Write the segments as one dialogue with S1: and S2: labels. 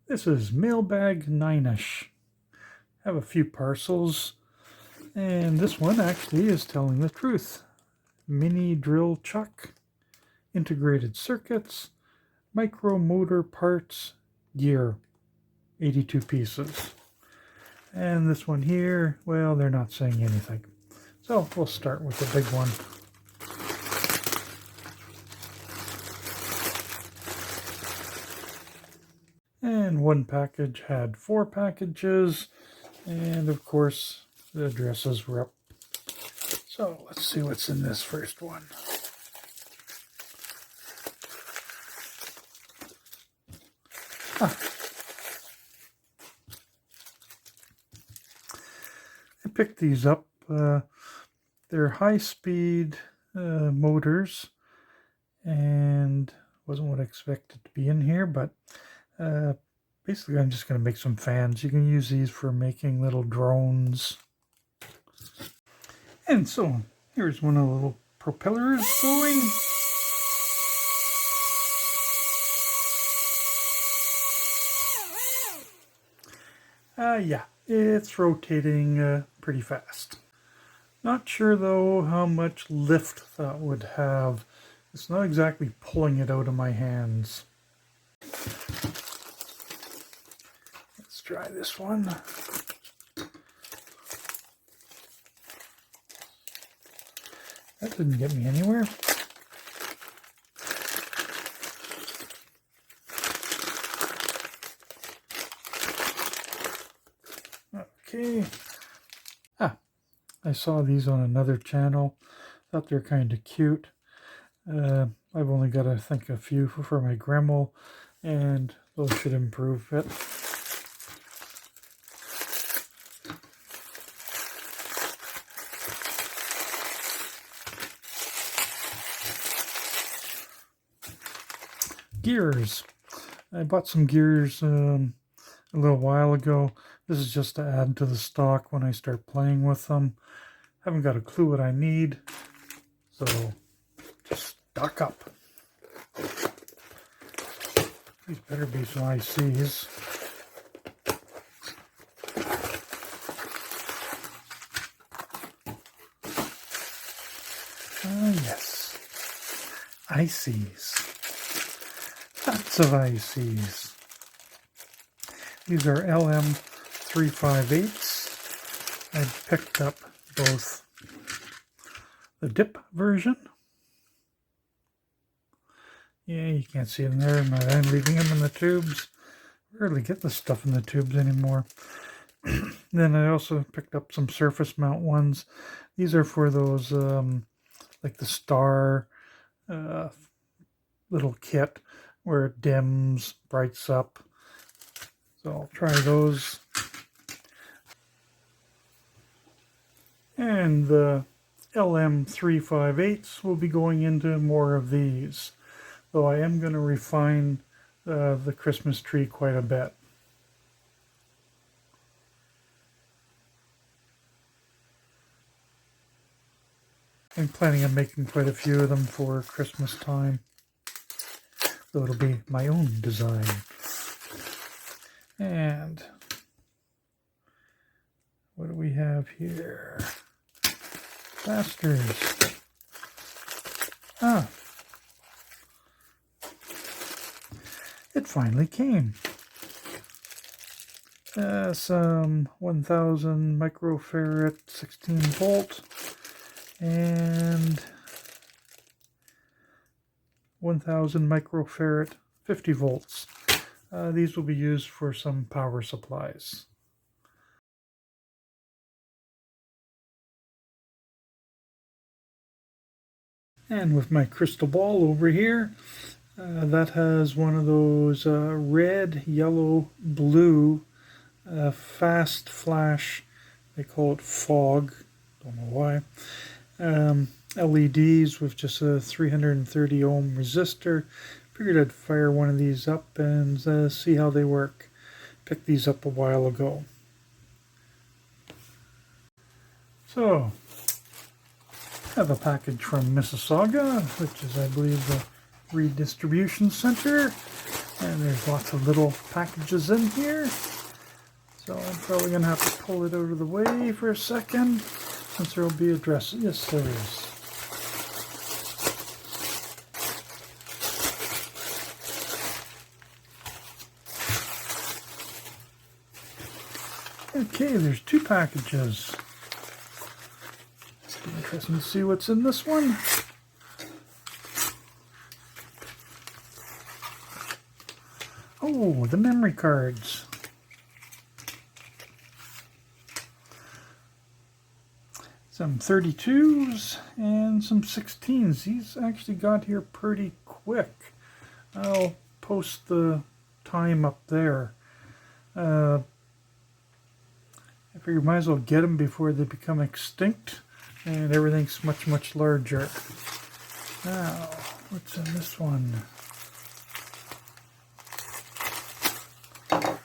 S1: This is Mailbag 9-ish. I have a few parcels, and this one actually is telling the truth. Mini drill chuck, integrated circuits, micro motor parts, gear, 82 pieces. And this one here, well, they're not saying anything. So we'll start with the big one. And one package had 4 packages, and of course the addresses were up. So let's see what's in this first one. I picked these up. They're high-speed motors, and wasn't what I expected to be in here, but basically I'm just going to make some fans. You can use these for making little drones. And so here's one of the little propellers going. Yeah, it's rotating pretty fast. Not sure though how much lift that would have. It's not exactly pulling it out of my hands. Let's try this one. That didn't get me anywhere. Okay. I saw these on another channel. Thought they're kind of cute. I've only got, I think, a few for my Gremlin, and those should improve it. Gears. I bought some gears a little while ago. This is just to add to the stock when I start playing with them. Haven't got a clue what I need, so just stock up. These better be some ICs. Yes, ICs. Lots of ICs. These are LM358s. I picked up both the dip version. Yeah, you can't see them there, but I'm leaving them in the tubes. Rarely get the stuff in the tubes anymore. Then I also picked up some surface mount ones. These are for those, like the star little kit where it dims, brights up. So I'll try those. And the LM358s will be going into more of these. Though I am going to refine the Christmas tree quite a bit. I'm planning on making quite a few of them for Christmas time. So it'll be my own design. And what do we have here? Capacitors. It finally came. Some 1000 microfarad 16 volt and 1000 microfarad 50 volts. These will be used for some power supplies. And with my crystal ball over here, that has one of those red, yellow, blue fast flash, they call it fog, don't know why, LEDs with just a 330 ohm resistor. Figured I'd fire one of these up and see how they work. Picked these up a while ago. So, I have a package from Mississauga, which is, I believe, the redistribution center. And there's lots of little packages in here. So I'm probably going to have to pull it out of the way for a second, since there will be addresses. Yes, there is. Okay, there's 2 packages. It's interesting to see what's in this one. Oh, the memory cards. Some 32s and some 16s. These actually got here pretty quick. I'll post the time up there. I figure might as well get them before they become extinct and everything's much, much larger. Now, what's in this one? I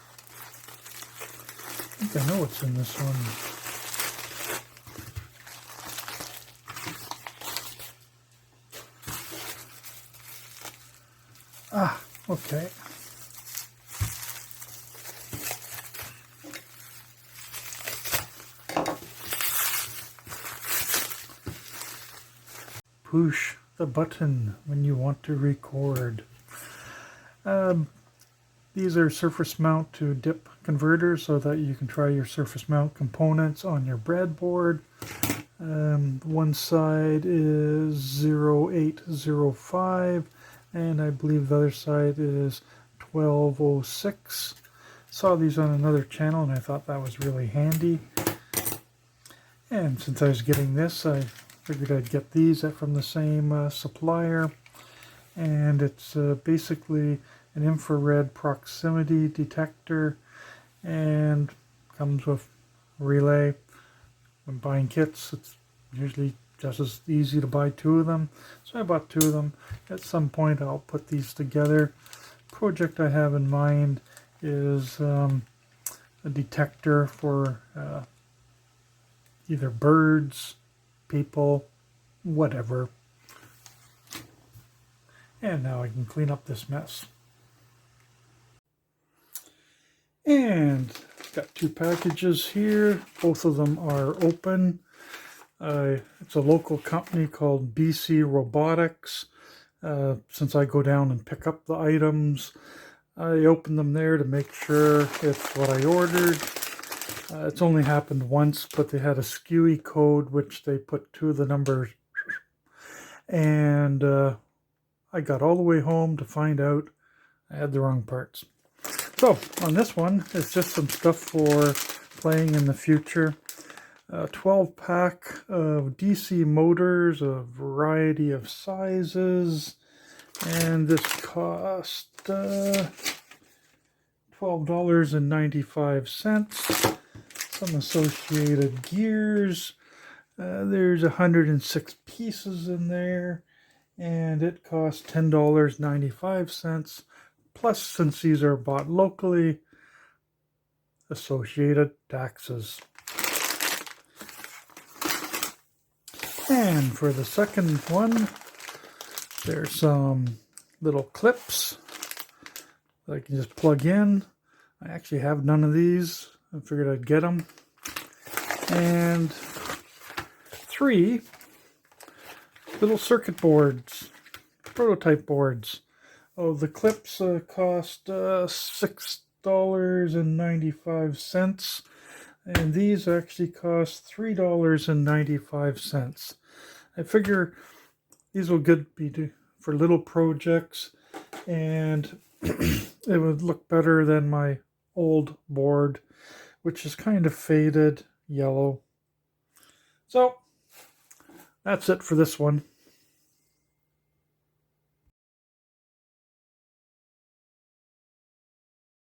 S1: think I know what's in this one. Ah, okay. Push the button when you want to record. These are surface mount to dip converters so that you can try your surface mount components on your breadboard. One side is 0805 and I believe the other side is 1206. Saw these on another channel and I thought that was really handy. And since I was getting this, I figured I'd get these from the same supplier. And it's basically an infrared proximity detector and comes with relay. When buying kits, it's usually just as easy to buy 2 of them. So I bought 2 of them. At some point I'll put these together. Project I have in mind is a detector for either birds, people, whatever. And now I can clean up this mess. And got 2 packages here. Both of them are open. It's a local company called BC Robotics. Since I go down and pick up the items, I open them there to make sure it's what I ordered. It's only happened once, but they had a SKUI code which they put 2 of the numbers. And I got all the way home to find out I had the wrong parts. So on this one, it's just some stuff for playing in the future. A 12-pack of DC motors, a variety of sizes, and this cost $12.95. Some associated gears. There's 106 pieces in there, and it costs $10.95. Plus, since these are bought locally, associated taxes. And for the second one, there's some little clips that I can just plug in. I actually have none of these. I figured I'd get them. And 3 little circuit boards, prototype boards. Oh, the clips cost $6.95, and these actually cost $3.95. I figure these will be for little projects, and it would look better than my old board, which is kind of faded yellow. So that's it for this one.